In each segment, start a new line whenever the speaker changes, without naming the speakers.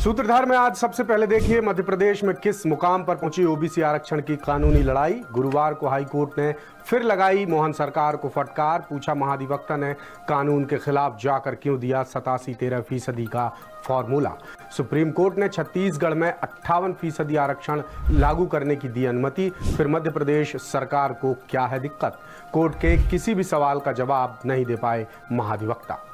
सूत्रधार में आज सबसे पहले देखिए मध्य प्रदेश में किस मुकाम पर पहुंची ओबीसी आरक्षण की कानूनी लड़ाई। गुरुवार को हाईकोर्ट ने फिर लगाई मोहन सरकार को फटकार। पूछा महाधिवक्ता ने कानून के खिलाफ जाकर क्यों दिया 87-13% का फॉर्मूला। सुप्रीम कोर्ट ने छत्तीसगढ़ में 58% आरक्षण लागू करने की दी अनुमति। फिर मध्य प्रदेश सरकार को क्या है दिक्कत, कोर्ट के किसी भी सवाल का जवाब नहीं दे पाए महाधिवक्ता।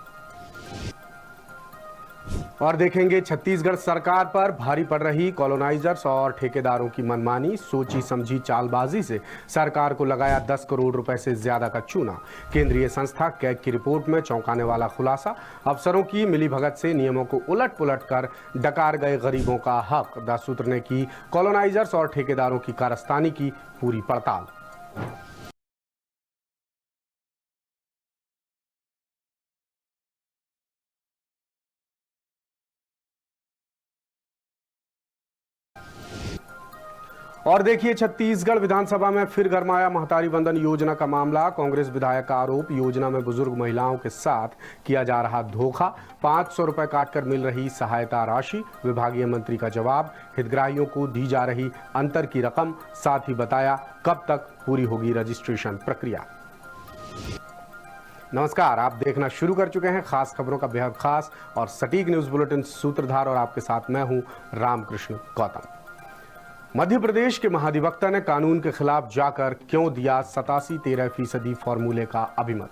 और देखेंगे छत्तीसगढ़ सरकार पर भारी पड़ रही कॉलोनाइजर्स और ठेकेदारों की मनमानी। सोची समझी चालबाजी से सरकार को लगाया 10 करोड़ रुपए से ज्यादा का चूना। केंद्रीय संस्था कैग की रिपोर्ट में चौंकाने वाला खुलासा। अफसरों की मिलीभगत से नियमों को उलट पुलट कर डकार गए गरीबों का हक। द सूत्र ने की कॉलोनाइजर्स और ठेकेदारों की कारस्तानी की पूरी पड़ताल। और देखिए छत्तीसगढ़ विधानसभा में फिर गरमाया महतारी वंदन योजना का मामला। कांग्रेस विधायक का आरोप, योजना में बुजुर्ग महिलाओं के साथ किया जा रहा धोखा। 500 रुपए काटकर मिल रही सहायता राशि। विभागीय मंत्री का जवाब, हितग्राहियों को दी जा रही अंतर की रकम। साथ ही बताया कब तक पूरी होगी रजिस्ट्रेशन प्रक्रिया। नमस्कार, आप देखना शुरू कर चुके हैं खास खबरों का बेहद खास और सटीक न्यूज बुलेटिन सूत्रधार, और आपके साथ मैं हूं रामकृष्ण गौतम। मध्य प्रदेश के महाधिवक्ता ने कानून के खिलाफ जाकर क्यों दिया 87-13% फॉर्मूले का अभिमत।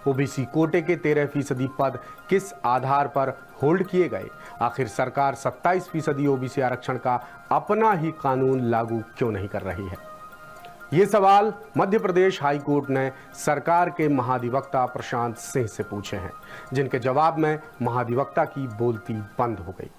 ओबीसी कोटे के 13% पद किस आधार पर होल्ड किए गए। आखिर सरकार 27% ओबीसी आरक्षण का अपना ही कानून लागू क्यों नहीं कर रही है। ये सवाल मध्य प्रदेश हाईकोर्ट ने सरकार के महाधिवक्ता प्रशांत सिंह से पूछे हैं, जिनके जवाब में महाधिवक्ता की बोलती बंद हो गई।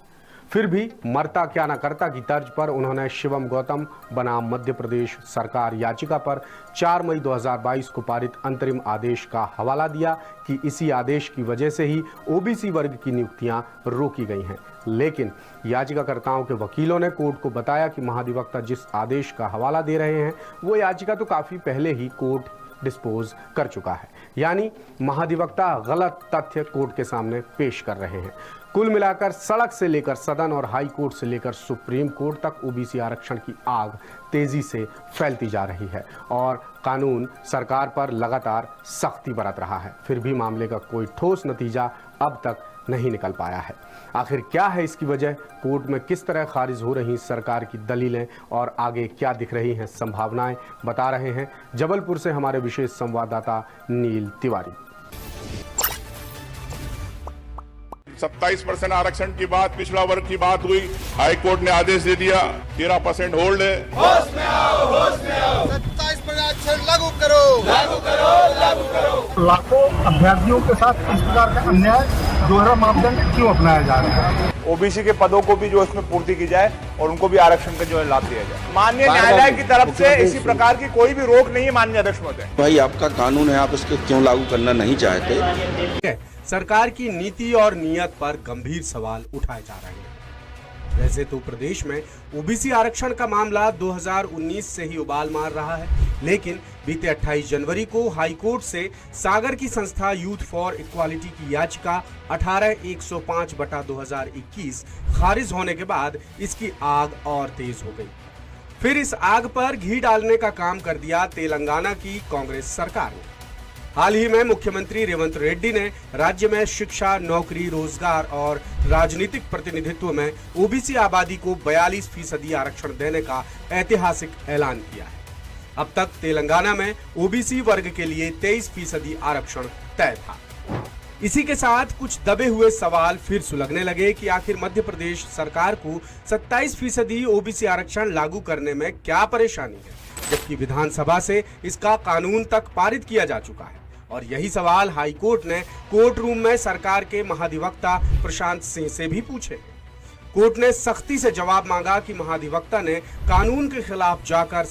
फिर भी मरता क्या न करता की तर्ज पर उन्होंने शिवम गौतम बनाम मध्य प्रदेश सरकार याचिका पर 4 मई 2022 को पारित अंतरिम आदेश का हवाला दिया कि इसी आदेश की वजह से ही ओबीसी वर्ग की नियुक्तियां रोकी गई हैं। लेकिन याचिकाकर्ताओं के वकीलों ने कोर्ट को बताया कि महाधिवक्ता जिस आदेश का हवाला दे रहे हैं वो याचिका तो काफी पहले ही कोर्ट डिस्पोज कर चुका है। यानी महाधिवक्ता गलत तथ्य कोर्ट के सामने पेश कर रहे हैं। कुल मिलाकर सड़क से लेकर सदन और हाई कोर्ट से लेकर सुप्रीम कोर्ट तक ओबीसी आरक्षण की आग तेजी से फैलती जा रही है और कानून सरकार पर लगातार सख्ती बरत रहा है। फिर भी मामले का कोई ठोस नतीजा अब तक नहीं निकल पाया है। आखिर क्या है इसकी वजह, कोर्ट में किस तरह खारिज हो रही सरकार की दलीलें और आगे क्या दिख रही हैं संभावनाएं, बता रहे हैं जबलपुर से हमारे विशेष संवाददाता नील तिवारी।
27% आरक्षण की बात, पिछड़ा वर्ग की बात हुई, हाई कोर्ट ने आदेश दे दिया 13% होल्ड है।
होश में आओ, होश में आओ। 27% आरक्षण लागू करो, लागू करो, लागू करो।
लाखों अभ्यर्थियों के साथ इस प्रकार का अन्याय, दोहरा मापदंड क्यों अपनाया जा रहा है।
ओबीसी के पदों को भी जो इसमें पूर्ति की जाए और उनको भी आरक्षण का जो है लाभ दिया जाए। माननीय न्यायालय की तरफ से इसी प्रकार की कोई भी रोक नहीं है। माननीय अध्यक्ष महोदय,
भाई आपका कानून है, आप इसको क्यों लागू करना नहीं चाहते।
सरकार की नीति और नीयत पर गंभीर सवाल उठाए जा रहे हैं। वैसे तो प्रदेश में ओबीसी आरक्षण का मामला 2019 से ही उबाल मार रहा है, लेकिन बीते 28 जनवरी को हाईकोर्ट से सागर की संस्था यूथ फॉर इक्वालिटी की याचिका 18-105/2021 खारिज होने के बाद इसकी आग और तेज हो गई। फिर इस आग पर घी डालने का काम कर दिया तेलंगाना की कांग्रेस सरकार ने। हाल ही में मुख्यमंत्री रेवंत रेड्डी ने राज्य में शिक्षा, नौकरी, रोजगार और राजनीतिक प्रतिनिधित्व में ओबीसी आबादी को 42% आरक्षण देने का ऐतिहासिक ऐलान किया है। अब तक तेलंगाना में ओबीसी वर्ग के लिए 23% आरक्षण तय था। इसी के साथ कुछ दबे हुए सवाल फिर सुलगने लगे कि आखिर मध्य प्रदेश सरकार को 27% ओबीसी आरक्षण लागू करने में क्या परेशानी है, जबकि विधानसभा से इसका कानून तक पारित किया जा चुका है। और यही सवाल हाईकोर्ट ने कोर्ट रूम में सरकार के महाधिवक्ता प्रशांत सिंह से भी पूछे। कोर्ट ने सख्ती से जवाब मांगा कि महाधिवक्ता ने कानून के खिलाफ जाकर